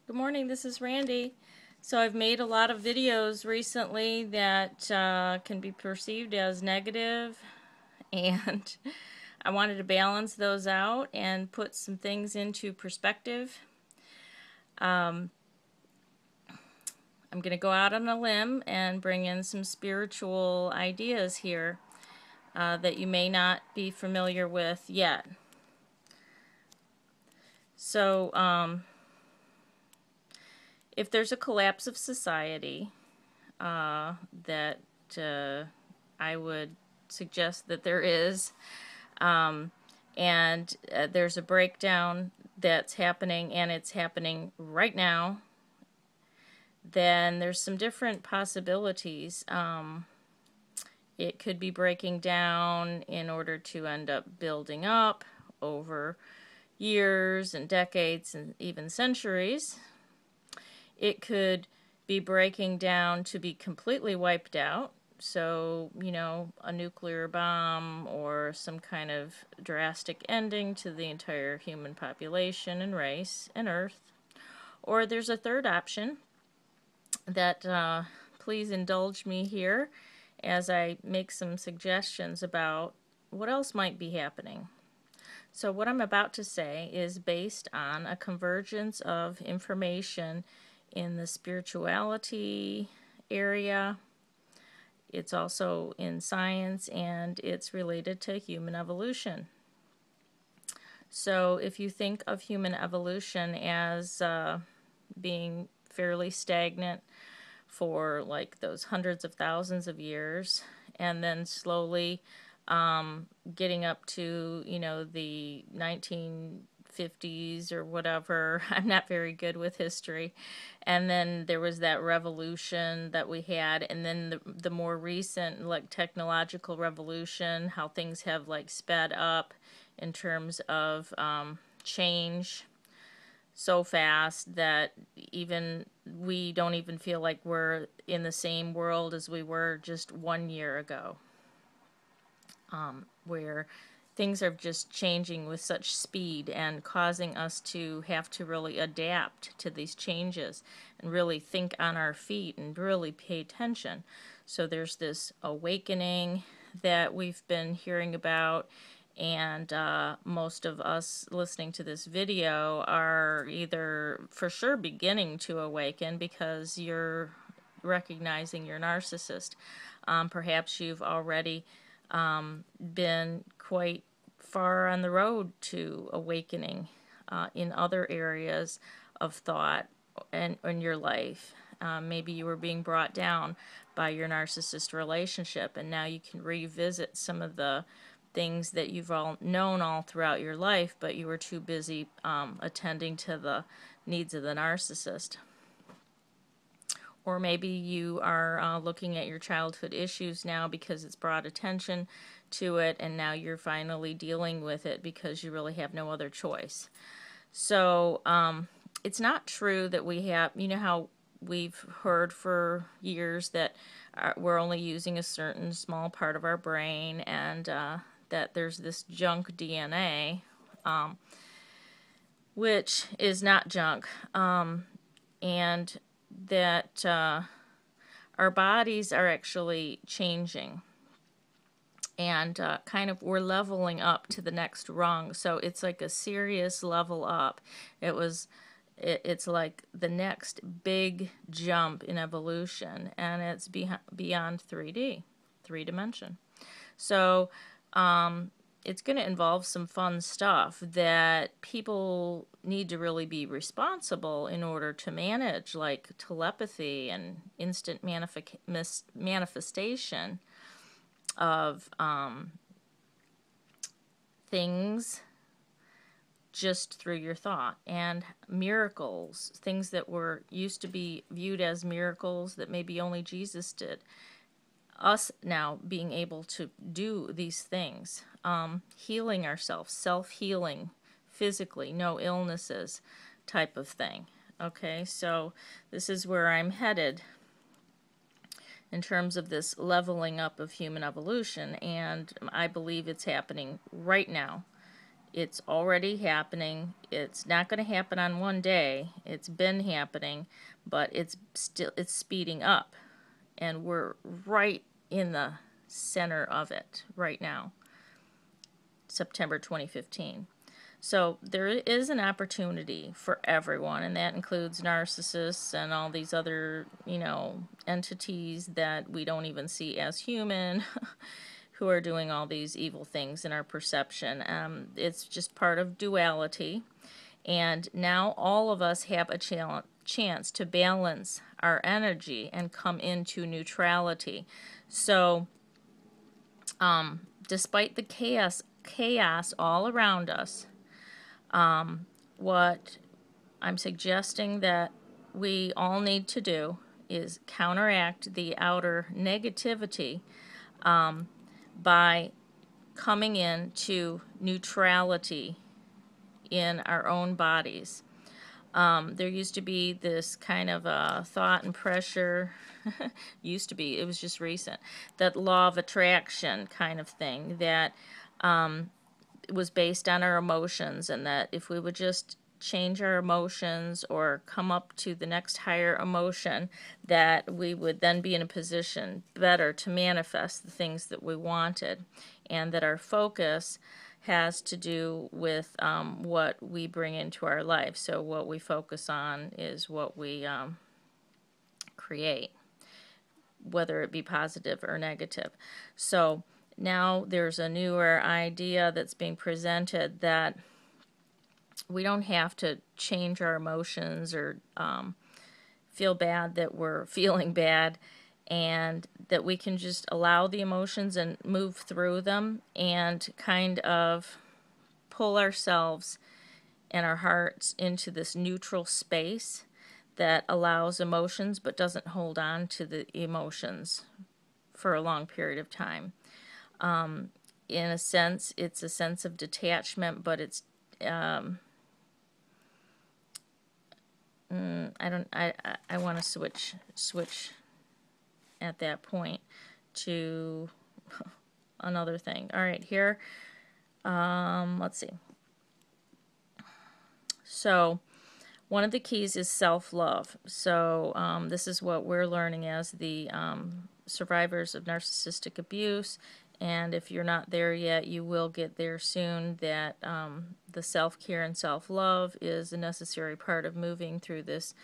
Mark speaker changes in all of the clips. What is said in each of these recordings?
Speaker 1: Good morning, this is Randy. So I've made a lot of videos recently that can be perceived as negative, and I wanted to balance those out and put some things into perspective. I'm going to go out on a limb and bring in some spiritual ideas here that you may not be familiar with yet. So, if there's a collapse of society, that I would suggest that there is, and there's a breakdown that's happening, and it's happening right now, then there's some different possibilities. It could be breaking down in order to end up building up over years and decades and even centuries. It could be breaking down to be completely wiped out. So, a nuclear bomb or some kind of drastic ending to the entire human population and race and Earth. Or there's a third option that please indulge me here as I make some suggestions about what else might be happening. So what I'm about to say is based on a convergence of information in the spirituality area. It's also in science, and it's related to human evolution. So if you think of human evolution as being fairly stagnant for like those hundreds of thousands of years, and then slowly getting up to, the 1950s or whatever. I'm not very good with history. And then there was that revolution that we had, and then the more recent, like, technological revolution, how things have, like, sped up in terms of change so fast that even we don't even feel like we're in the same world as we were just 1 year ago, where things are just changing with such speed and causing us to have to really adapt to these changes and really think on our feet and really pay attention. So there's this awakening that we've been hearing about, and most of us listening to this video are either for sure beginning to awaken because you're recognizing your narcissist. Perhaps you've already been quite far on the road to awakening in other areas of thought and in your life. Maybe you were being brought down by your narcissist relationship, and now you can revisit some of the things that you've all known all throughout your life, but you were too busy attending to the needs of the narcissist. Or maybe you are looking at your childhood issues now because it's brought attention to it, and now you're finally dealing with it because you really have no other choice. So it's not true that we have, how we've heard for years that we're only using a certain small part of our brain, and that there's this junk DNA, which is not junk, and that our bodies are actually changing, and kind of we're leveling up to the next rung. So it's like a serious level up. It's like the next big jump in evolution, and it's beyond 3D, three dimension. So it's going to involve some fun stuff that people need to really be responsible in order to manage, like telepathy and instant manifestation of things just through your thought, and miracles, things that were used to be viewed as miracles that maybe only Jesus did. Us now being able to do these things, healing ourselves, self-healing physically, no illnesses type of thing. Okay, so this is where I'm headed in terms of this leveling up of human evolution, and I believe it's happening right now. It's already happening. It's not going to happen on one day. It's been happening, but it's speeding up, and we're right in the center of it right now, September 2015. So there is an opportunity for everyone, and that includes narcissists and all these other, entities that we don't even see as human, who are doing all these evil things in our perception. It's just part of duality, and now all of us have a chance to balance our energy and come into neutrality. So, despite the chaos all around us, what I'm suggesting that we all need to do is counteract the outer negativity by coming into neutrality in our own bodies. There used to be this kind of thought and pressure, used to be, it was just recent, that law of attraction kind of thing that was based on our emotions, and that if we would just change our emotions or come up to the next higher emotion, that we would then be in a position better to manifest the things that we wanted, and that our focus has to do with what we bring into our life. So what we focus on is what we create, whether it be positive or negative. So now there's a newer idea that's being presented that we don't have to change our emotions or feel bad that we're feeling bad, and that we can just allow the emotions and move through them and kind of pull ourselves and our hearts into this neutral space that allows emotions but doesn't hold on to the emotions for a long period of time. In a sense, it's a sense of detachment, but it's I want to switch at that point to another thing. All right, here, let's see. So one of the keys is self-love. So this is what we're learning as the survivors of narcissistic abuse. And if you're not there yet, you will get there soon, that the self-care and self-love is a necessary part of moving through this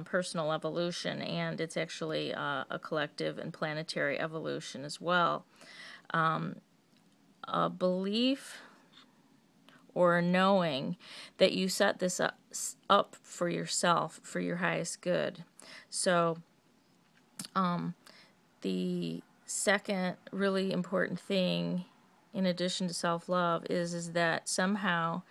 Speaker 1: personal evolution. And it's actually a collective and planetary evolution as well. A belief or knowing that you set this up for yourself, for your highest good. So the second really important thing, in addition to self-love, is that somehow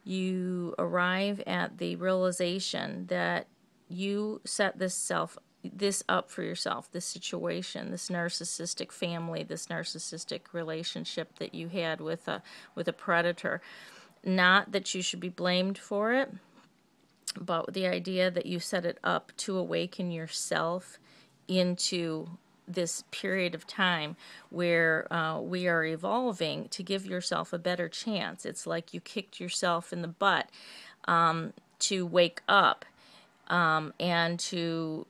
Speaker 1: you arrive at the realization that you set this up for yourself, this situation, this narcissistic family, this narcissistic relationship that you had with a predator. Not that you should be blamed for it, but the idea that you set it up to awaken yourself into this period of time where we are evolving to give yourself a better chance. It's like you kicked yourself in the butt to wake up and to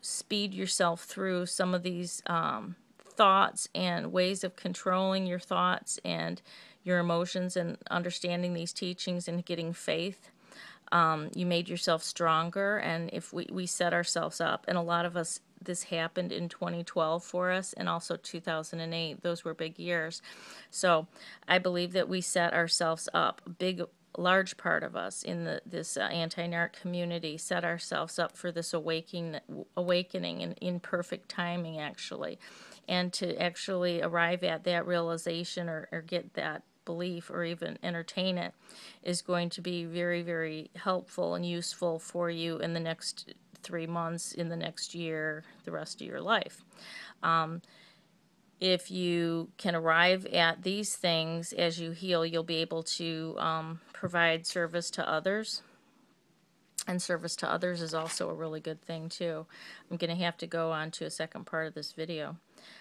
Speaker 1: speed yourself through some of these thoughts and ways of controlling your thoughts and your emotions, and understanding these teachings and getting faith. You made yourself stronger, and if we set ourselves up, and a lot of us, this happened in 2012 for us, and also 2008. Those were big years. So I believe that we set ourselves up. Large part of us in this anti-narc community set ourselves up for this awakening in perfect timing, actually. And to actually arrive at that realization or get that belief or even entertain it is going to be very, very helpful and useful for you in the next 3 months, in the next year, the rest of your life. If you can arrive at these things as you heal, you'll be able to provide service to others. And service to others is also a really good thing, too. I'm going to have to go on to a second part of this video.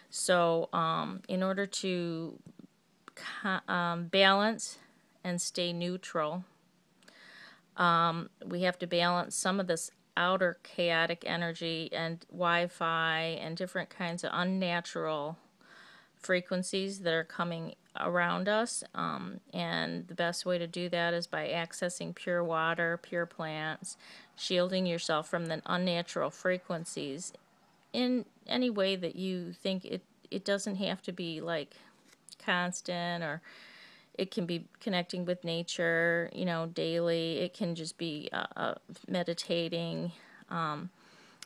Speaker 1: So in order to balance and stay neutral. We have to balance some of this outer chaotic energy and Wi-Fi and different kinds of unnatural frequencies that are coming around us. And the best way to do that is by accessing pure water, pure plants, shielding yourself from the unnatural frequencies in any way that you think it doesn't have to be like constant, or it can be connecting with nature, daily. It can just be meditating.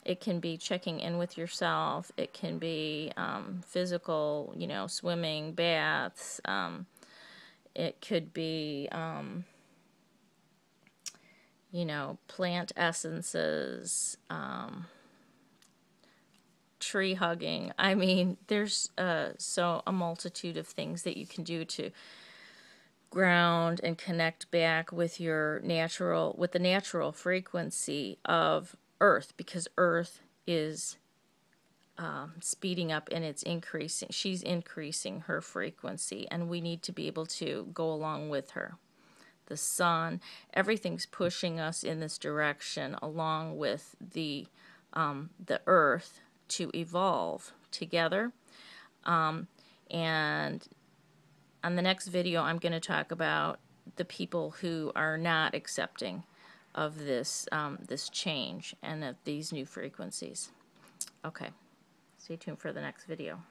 Speaker 1: It can be checking in with yourself. It can be physical, swimming, baths. It could be, plant essences, tree hugging. I mean, there's so a multitude of things that you can do to ground and connect back with the natural frequency of Earth, because Earth is speeding up and it's increasing. She's increasing her frequency, and we need to be able to go along with her. The sun, everything's pushing us in this direction along with the Earth to evolve together. And on the next video, I'm going to talk about the people who are not accepting of this this change and of these new frequencies. Okay, stay tuned for the next video.